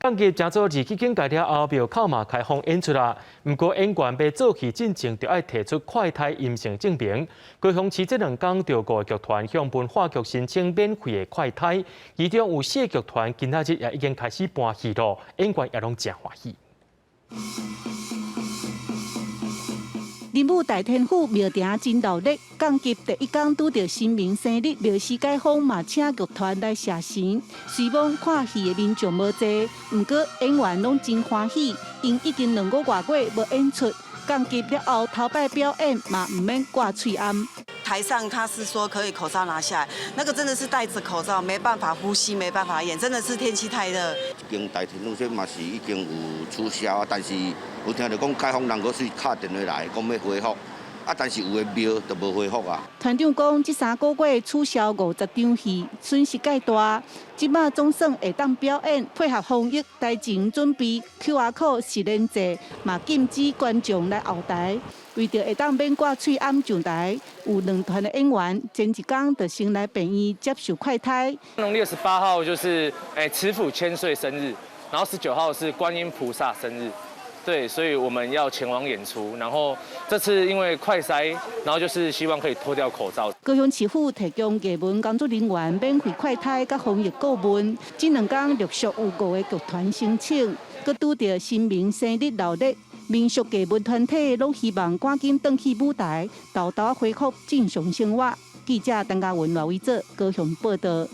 抗击正做日，已经改了后庙口嘛开放演出啦。不过演员要做戏进前，就要提出快筛阴性证明。高雄市这2天，着5个剧团向文化局申请免费的快筛，其中有4个剧团今仔日也已经开始搬戏咯，演员也拢真欢喜。 林武大天府庙埕真闹热，降级第1天拄到新明生日，庙市解封嘛，请剧团来谢神。虽望看戏的民众无济，不过演员拢真欢喜，因已经2个月无演出，降级了后头摆表演嘛唔免挂喙罨。 台上他是说可以口罩拿下来，那个真的是戴着口罩没办法呼吸，没办法演，真的是天气太热。经大天府这嘛是已经有取消啊，但是有听到讲解放人搁是打电话来讲要恢复，啊，但是有的庙就无恢复啊。团长讲，这3个月取消50场戏，损失介大，即马总算会当表演，配合防疫，台前准备 QR code 实联制，嘛禁止观众来后台。 为着会当免挂喙罨上台，有2团的演员前1天就先来病院接受快筛。农历28号就是慈父千岁生日，然后19号是观音菩萨生日，对，所以我们要前往演出。然后这次因为快筛，然后就是希望可以脱掉口罩。高雄市府提供艺文工作人员免费快筛甲防疫顾问，这2天陆续有5个剧团申请，佮拄到新明生日闹热。 民俗艺文团体拢希望赶紧回去舞台，豆豆恢复正常生活。记者陈嘉文、罗伟哲高雄报道。